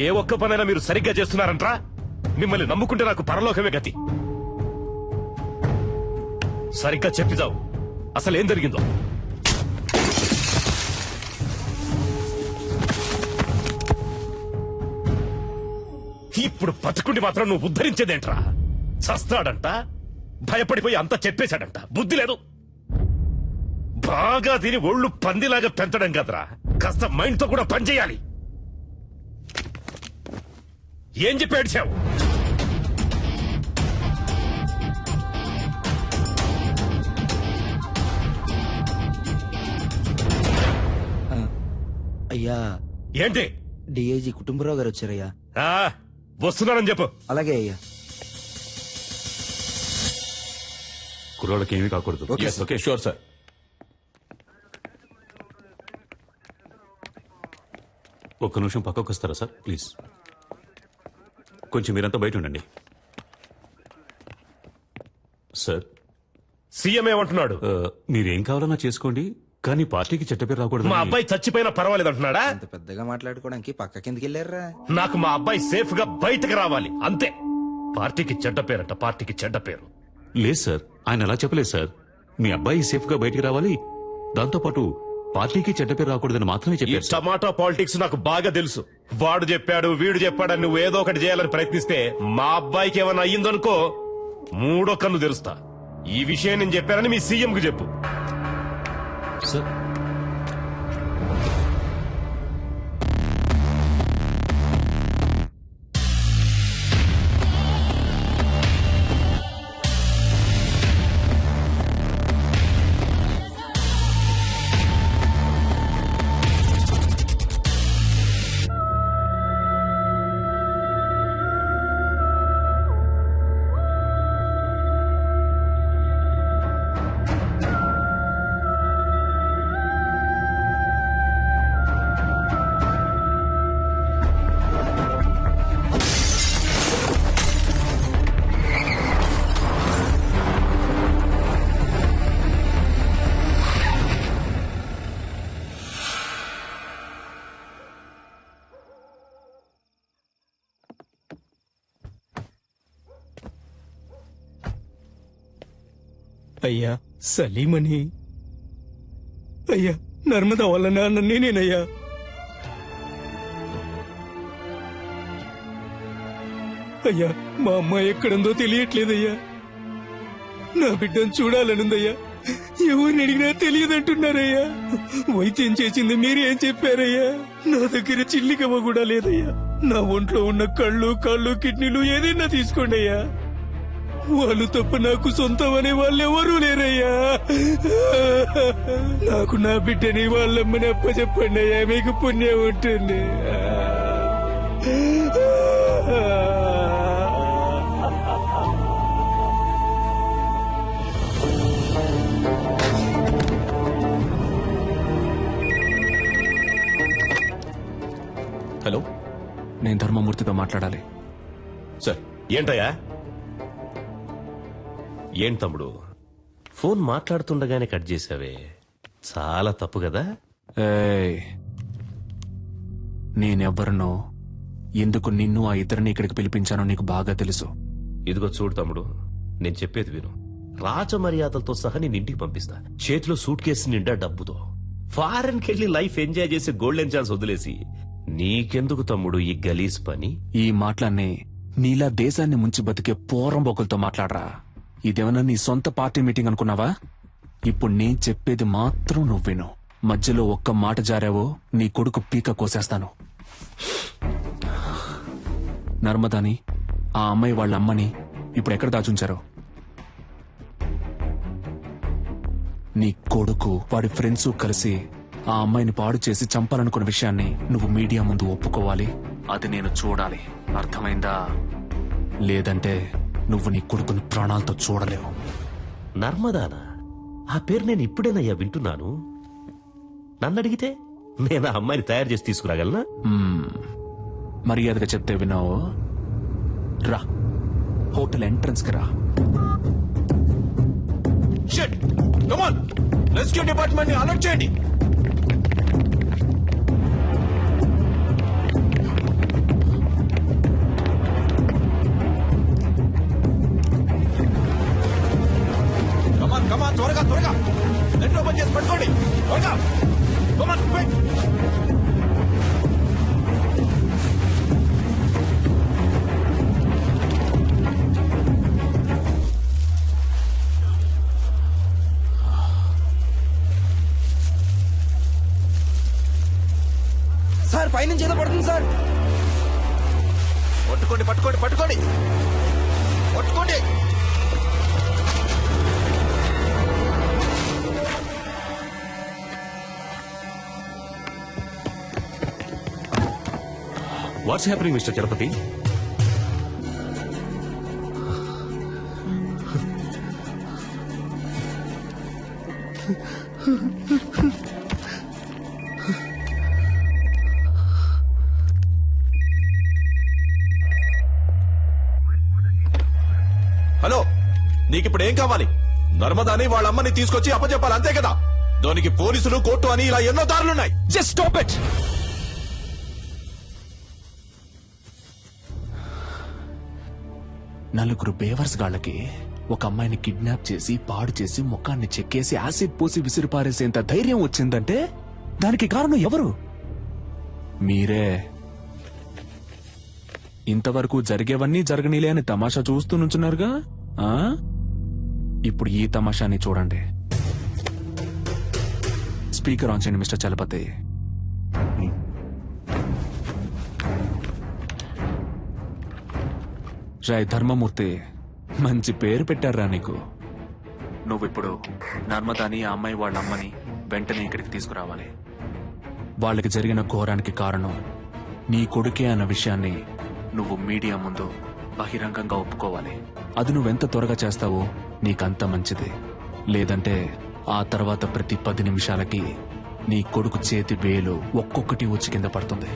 ఏ ఒక్క పనైనా మీరు సరిగ్గా చేస్తున్నారంట్రా? మిమ్మల్ని నమ్ముకుంటే నాకు పరలోకమే గతి. సరిగ్గా చెప్పిదావు, అసలేం జరిగిందో. ఇప్పుడు బతుకుండి మాత్రం నువ్వు ఉద్ధరించేదేంట్రా? చస్తాడంట, భయపడిపోయి అంతా చెప్పేశాడంట. బుద్ధి లేదు. బాగా తిని ఒళ్ళు పందిలాగా పెంచడం కదరా, కాస్త మైండ్ తో కూడా పనిచేయాలి. ఏం చెప్పి ఏడ్చావు? అయ్యా, ఏంటి? డిఐజీ కుటుంబరావు గారు వచ్చారయ్యా. వస్తున్నారని చెప్పు. అలాగే అయ్యా. కుర్రోళ్ళకి ఏమీ కాకూడదు. Okay sure sir. ఒక్క నిమిషం పక్కకు వస్తారా సార్ ప్లీజ్? కొంచెం మీరంతా బయట ఉండండి. సార్, సీఎం ఏమంటున్నాడు? మీరేం కావాలన్నా చేసుకోండి, కానీ పార్టీకి చెడ్డ పేరు రాకూడదు. మా అబ్బాయి చచ్చిపోయినా పర్వాలేదు అంటున్నాడా? అంత పెద్దగా మాట్లాడుకోవడానికి పక్క కిందకి వెళ్ళారా? నాకు మా అబ్బాయి సేఫ్ గా బయటకు రావాలి అంతే. పార్టీకి చెడ్డ పేరంట, పార్టీకి చెడ్డ పేరు. లేదు సార్, ఆయన అలా చెప్పలేదు సార్. మీ అబ్బాయి సేఫ్ గా బయటికి రావాలి, దాంతోపాటు పార్టీకి చెడ్డ పేరు రాకూడదని మాత్రమే ఈ చెప్పారు. టమాటా పాలిటిక్స్ నాకు బాగా తెలుసు. వాడు చెప్పాడు, వీడు చెప్పాడని నువ్వు ఏదో ఒకటి చేయాలని ప్రయత్నిస్తే మా అబ్బాయికి ఏమైనా అయ్యిందనుకో, మూడో కన్ను తెరుస్తా. ఈ విషయం నేను చెప్పానని మీ సీఎం కు చెప్పు. సార్, అయ్యా సలీమని, అయ్యా నర్మదా వాళ్ళ నాన్న నేనేనయ్యా. అయ్యా, మా అమ్మాయి ఎక్కడుందో తెలియట్లేదయ్యా. నా బిడ్డను చూడాలనుందయ్యా. ఎవరిని అడిగినా తెలియదంటున్నారయ్యా. వైద్యం చేసింది మీరేం చెప్పారయ్యా? నా దగ్గర చిల్లికవ్వ కూడా లేదయ్యా. నా ఒంట్లో ఉన్న కళ్ళు, కాళ్ళు, కిడ్నీలు ఏదైనా తీసుకోండి అయ్యా. వాళ్ళు తప్ప నాకు సొంతం అనే వాళ్ళు ఎవరూ లేరయ్యా. నాకు నా బిడ్డని వాళ్ళమ్మని అప్పచెప్పండి అయ్యా, మీకు పుణ్యం ఉంటుంది. హలో, నేను ధర్మమూర్తితో మాట్లాడాలి. సార్. ఏంటయ్యా? ఏం తమ్ముడు, ఫోన్ మాట్లాడుతుండగానే కట్ చేసావే, చాలా తప్పు కదా? నేనెవ్వరినో, ఎందుకు నిన్ను ఆ ఇద్దరిని ఇక్కడికి పిలిపించానో నీకు బాగా తెలుసు. ఇదిగో చూడు తమ్ముడు, నేను చెప్పేది విను. రాజమర్యాదలతో సహా నేను ఇంటికి పంపిస్తా, చేతిలో సూట్ కేసు నిండా డబ్బుతో. ఫారెన్ కెళ్లి లైఫ్ ఎంజాయ్ చేసి గోల్డెన్ ఛాన్స్ వదిలేసి నీకెందుకు తమ్ముడు ఈ గలీజ్ పని? ఈ మాటలన్నీ నీలా దేశాన్ని ముంచి బతికే పోరంబోకులతో మాట్లాడరా. ఇదేమన్నా నీ సొంత పార్టీ మీటింగ్ అనుకున్నావా? ఇప్పుడు నేను చెప్పేది మాత్రం నువ్వు విను. మధ్యలో ఒక్క మాట జారావో నీ కొడుకు పీక కోసేస్తాను. నర్మదాని, ఆ అమ్మాయి వాళ్ళ అమ్మని ఇప్పుడు ఎక్కడ దాచుంచారో? నీ కొడుకు వాడి ఫ్రెండ్స్ కలిసి ఆ అమ్మాయిని పాడు చేసి చంపాలనుకున్న విషయాన్ని నువ్వు మీడియా ముందు ఒప్పుకోవాలి. అది నేను చూడాలి, అర్థమైందా? లేదంటే నువ్వు నీ కొడుకుని ప్రాణాలతో చూడలేవు. నర్మదానా? ఆ పేరు నేను ఇప్పుడేనయ్యా వింటున్నాను. నన్ను అడిగితే నేను ఆ అమ్మాయిని తయారు చేసి తీసుకురాగలనా? మర్యాదగా చెప్తే విన్నావు. రా, హోటల్ ఎంట్రన్స్ కి రా. రెస్క్యూ డిపార్ట్మెంట్ ని అలర్ట్ చేయండి. త్వరగా నెట్ ఓపెన్ చేసి పట్టుకోండి త్వరగా Come on, quick. సార్ పైనుంచి ఏదో పడుతుంది సార్. పట్టుకోండి పట్టుకోండి పట్టుకోండి పట్టుకోండి what's happening mister Chalapathi? Hello నీకిప్పుడు ఏం కావాలి? నర్మదాని వాళ్ళ అమ్మని తీసుకొచ్చి అప్పచెప్పాలి అంతే కదా? దానికి పోలీసులు కోర్టు అని ఇలా ఎన్నో దారులున్నాయి. Just stop it. నలుగురు బేవర్స్ గాళ్ళకి ఒక అమ్మాయిని కిడ్నాప్ చేసి పాడు చేసి ముఖాన్ని చెక్కేసి యాసిడ్ పోసి విసిరిపారేసేంత ధైర్యం వచ్చిందంటే దానికి కారణం ఎవరు? మీరే. ఇంతవరకు జరిగేవన్నీ జరగనీలే అని తమాషా చూస్తూ నుంచున్నారుగా. ఆ? ఇప్పుడు ఈ తమాషాని చూడండి. స్పీకర్ ఆన్ చేయండి మిస్టర్ చలపతి. రాయ్ ధర్మమూర్తి, మంచి పేరు పెట్టారా నీకు. నువ్విప్పుడు నర్మదాని ఆ అమ్మాయి వాళ్ళ అమ్మని వెంటనే ఇక్కడికి తీసుకురావాలి. వాళ్ళకి జరిగిన ఘోరానికి కారణం నీ కొడుకే అన్న విషయాన్ని నువ్వు మీడియా ముందు బహిరంగంగా ఒప్పుకోవాలి. అది నువ్వెంత త్వరగా చేస్తావో నీకంత మంచిది. లేదంటే ఆ తర్వాత ప్రతి 10 నిమిషాలకి నీ కొడుకు చేతి వేలు ఒక్కొక్కటి వచ్చి కింద పడుతుంది.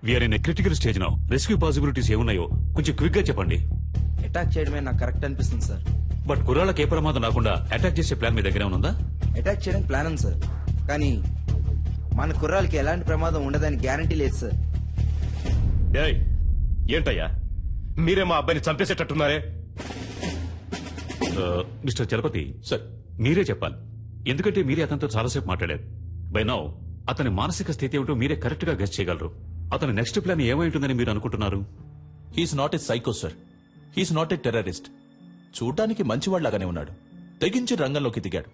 We're in a critical stage now. Rescue possibilities ఏమున్నాయో కొంచెం క్విక్ గా చెప్పండి. అటాక్ చేయడమే నాకు కరెక్ట్ అనిపిస్తుంది సార్. బట్ కుర్రాళ్ళకి ఏ ప్రమాదం రాకుండా అటాక్ చేసే ప్లాన్ మీ దగ్గర ఉందా? అటాక్ చేయడానికి ప్లాన్ ఉంది సార్, కానీ మన కుర్రాలకి ఎలాంటి ప్రమాదం ఉండదని గ్యారంటీ లేదు సార్. ఏంటయ్యా మీరే మా అబ్బాయిని చంపేసేటట్టున్నారే? మిస్టర్ చలపతి సార్ మీరే చెప్పాలి, ఎందుకంటే మీరే అతనితో చాలాసేపు మాట్లాడారు. బై నౌ అతని మానసిక స్థితి ఏమిటో మీరే కరెక్ట్ గా గెస్ చేయగలరు. అతని నెక్స్ట్ ప్లాన్ ఏమై ఉంటుందని మీరు అనుకుంటున్నారు? He's not a psycho sir, he's not a terrorist. చూడ్డానికి మంచివాళ్లాగానే ఉన్నాడు, తెగించి రంగంలోకి దిగాడు.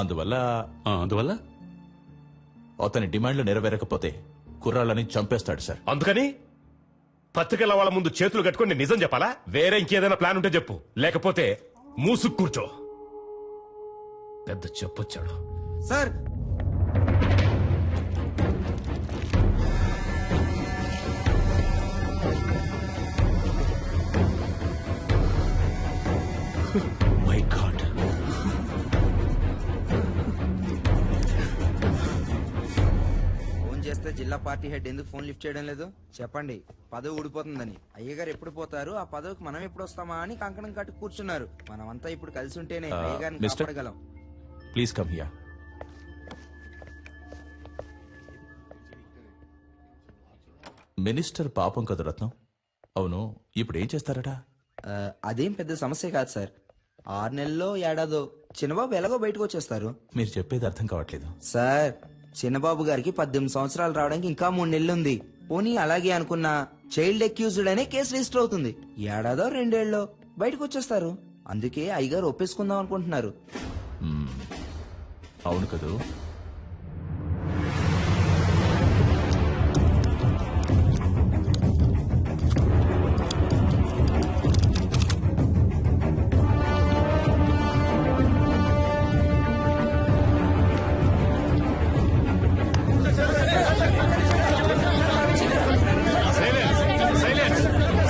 అందువల్ల అందువల్ల అతని డిమాండ్లు నెరవేరకపోతే కుర్రాళ్ళని చంపేస్తాడు సార్. అందుకని పత్రికల వాళ్ళ ముందు చేతులు కట్టుకొని నేను నిజం చెప్పాలా? వేరే ఇంకేదైనా ప్లాన్ ఉంటే చెప్పు, లేకపోతే మూసుకు కూర్చో. పెద్ద చెప్పొచ్చాడు. సార్ మై గాడ్, ఫోన్ చేస్తే జిల్లా పార్టీ హెడ్ ఎందుకు ఫోన్ లిఫ్ట్ చేయడం లేదు? చెప్పండి, పదవి ఊడిపోతుందని. అయ్యగారు ఎప్పుడు పోతారు, ఆ పదవికి మనం ఎప్పుడు వస్తామా అని కంకణం కట్టి కూర్చున్నారు. మనమంతా ఇప్పుడు కలిసి ఉంటేనే అయ్యగారిని మిస్టర్? కాపాడగలం. Please come here. మినిస్టర్ పాపం కదా రత్నం. అవును, ఇప్పుడు ఏం చేస్తారట? అదేం పెద్ద సమస్య కాదు సార్. 6 నెలల్లో ఏడాదో చిన్నబాబు ఎలాగో బయటకు వచ్చేస్తారు. మీరు చెప్పేది అర్థం కావట్లేదు. సార్, చిన్నబాబు గారికి 18 సంవత్సరాలు రావడానికి ఇంకా 3 నెలలు ఉంది. పోనీ అలాగే అనుకున్నా చైల్డ్ అక్యూజ్డ్ అనే కేసు రిజిస్టర్ అవుతుంది. ఏడాదో 2 ఏళ్ళలో బయటకు వచ్చేస్తారు. అందుకే అయ్యగారు ఒప్పేసుకుందాం అనుకుంటున్నారు. అవును కదూ?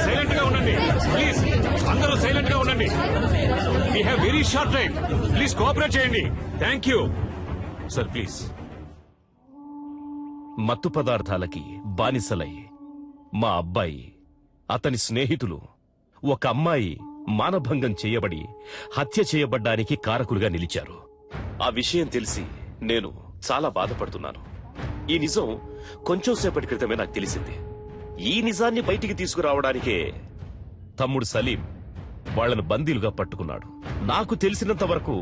సైలెంట్ గా ఉండండి ప్లీజ్, అందరూ సైలెంట్ గా ఉండండి. We have very short time, please cooperate చేయండి. Thank you sir. ప్లీజ్. మత్తు పదార్థాలకి బానిసలై మా అబ్బాయి, అతని స్నేహితులు, ఒక అమ్మాయి మానభంగం చేయబడి హత్య చేయబడ్డానికి కారకులుగా నిలిచారు. ఆ విషయం తెలిసి నేను చాలా బాధపడుతున్నాను. ఈ నిజం కొంచెం సేపటి క్రితమే నాకు తెలిసింది. ఈ నిజాన్ని బయటికి తీసుకురావడానికే తమ్ముడు సలీం వాళ్లను బందీలుగా పట్టుకున్నాడు. నాకు తెలిసినంత వరకు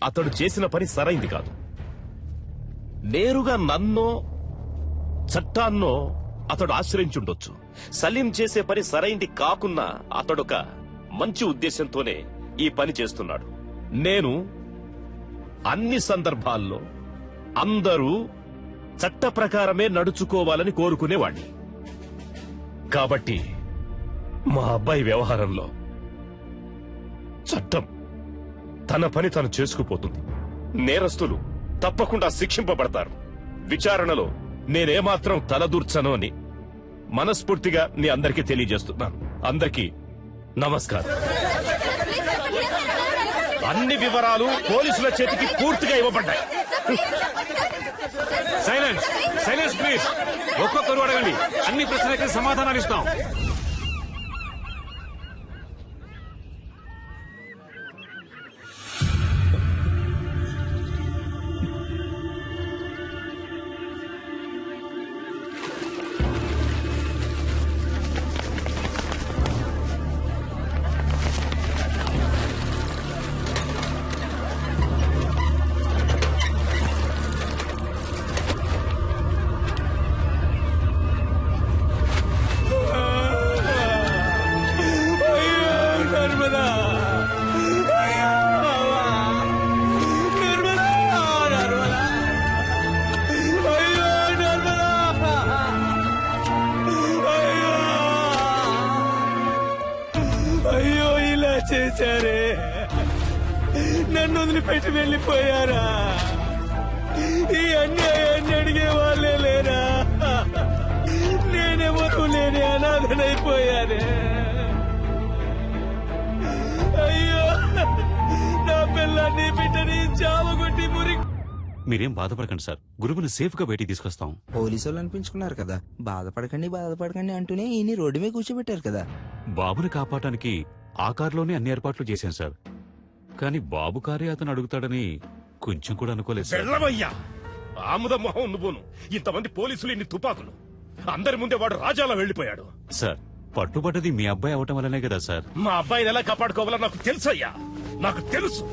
అతడు చేసిన పని సరైంది కాదు. నేరుగా నన్నో చట్టాన్నో అతడు ఆశ్రయించుండొచ్చు. సలీం చేసే పని సరైంది కాకున్నా అతడొక మంచి ఉద్దేశంతోనే ఈ పని చేస్తున్నాడు. నేను అన్ని సందర్భాల్లో అందరూ చట్ట ప్రకారమే నడుచుకోవాలని కోరుకునేవాణ్ణి. కాబట్టి మా అబ్బాయి వ్యవహారంలో చట్టం తన పని తను చేసుకుపోతుంది. నేరస్తులు తప్పకుండా శిక్షింపబడతారు. విచారణలో నేనేమాత్రం తలదూర్చను అని మనస్ఫూర్తిగా నీ అందరికీ తెలియజేస్తున్నాను. అందరికీ నమస్కారం. అన్ని వివరాలు పోలీసుల చేతికి పూర్తిగా ఇవ్వబడ్డాయి. Silence, silence please. ఒక్కొక్కరు అడగండి, అన్ని ప్రశ్నలకి సమాధానాలు ఇస్తాం. అయ్యో, ఇలా చేశారే, నన్ను వదిలిపెట్టి వెళ్ళిపోయారా? ఈ అన్యాయాన్ని అడిగే వాళ్ళే లేరా? నేనెవరూ లేని అనాథనైపోయానే. అయ్యో, నా పిల్లాన్ని బిడ్డని చావగొట్టి మురి. మీరేం బాధపడకండి సార్, గురువుని సేఫ్ గా బయటికి తీసుకొస్తాం. పోలీసు వాళ్ళు అనిపించుకున్నారు కదా, బాధపడకండి అంటూనే ఈయన రోడ్డు మీద కూర్చోబెట్టారు కదా. బాబుని కాపాడటానికి ఆ కారులోనే అన్ని ఏర్పాట్లు చేశాం సార్. కానీ బాబు కారే అతను అడుగుతాడని కొంచెం కూడా అనుకోలేదు సార్. వెళ్ళవయ్యా ఆముద మొహం నువ్వును. ఇంతమంది పోలీసులు, ఇన్ని తుపాకులు, అందరి ముందే వాడు రాజాలా వెళ్లిపోయాడు. సార్, పట్టుబడ్డది మీ అబ్బాయి అవటం వల్లనే కదా సార్. మా అబ్బాయిని ఎలా కాపాడుకోవాలో నాకు తెలుసు అయ్యా, నాకు తెలుసు.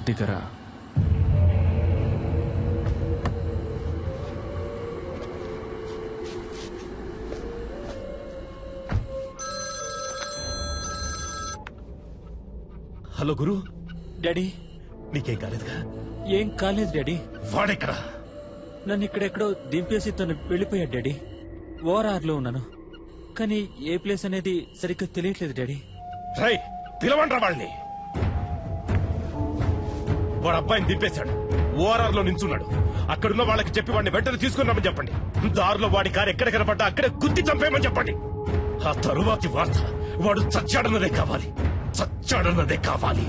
దిగరా. హలో గురు, డాడీ నీకేం కాలేదుగా? ఏం కాలేదు డాడీ. వాడెక్కడా? నన్ను ఇక్కడెక్కడో దింపేసి తను వెళ్ళిపోయాడు డాడీ. ఓఆర్ఆర్ లో ఉన్నాను, కానీ ఏ ప్లేస్ అనేది సరిగ్గా తెలియట్లేదు డాడీ. రై, పిలవండ్రా వాళ్ళని. వాడు అబ్బాయిని దింపేశాడు, ఓఆర్ఆర్ లో నించున్నాడు. అక్కడున్న వాళ్ళకి చెప్పి వాడిని వెంటనే తీసుకున్నామని చెప్పండి. దారిలో వాడి కారు ఎక్కడ కనపడ్డా అక్కడే గుద్ది చంపేయమని చెప్పండి. ఆ తరువాతి వార్త వాడు చచ్చాడన్నదే కావాలి, చచ్చాడన్నదే కావాలి.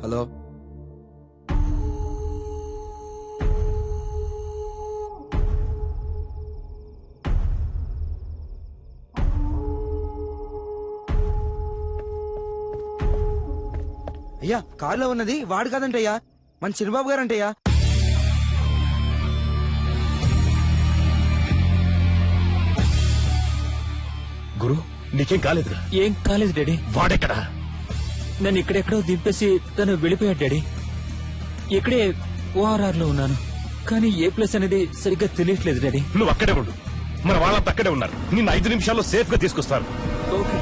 హలో, అయ్యా కారులో ఉన్నది వాడు కాదంటయ్యా, మన చిన్నబాబు గారంటయ్యా. గురు, నీకేం కాలేదుగా? ఏం కాలేదు డాడీ. వాడెక్కడా? నన్ను ఇక్కడెక్కడో దింపేసి తను వెళ్ళిపోయాడు డాడీ. ఇక్కడే ఓఆర్ఆర్ లో ఉన్నాను, కానీ ఏ ప్లేస్ అనేది సరిగ్గా తెలియట్లేదు డాడీ. నువ్వు అక్కడే ఉండు, మన వాళ్ళంతా అక్కడే ఉన్నారు. నిన్ను 5 నిమిషాల్లో సేఫ్ గా తీసుకొస్తాను. ఓకే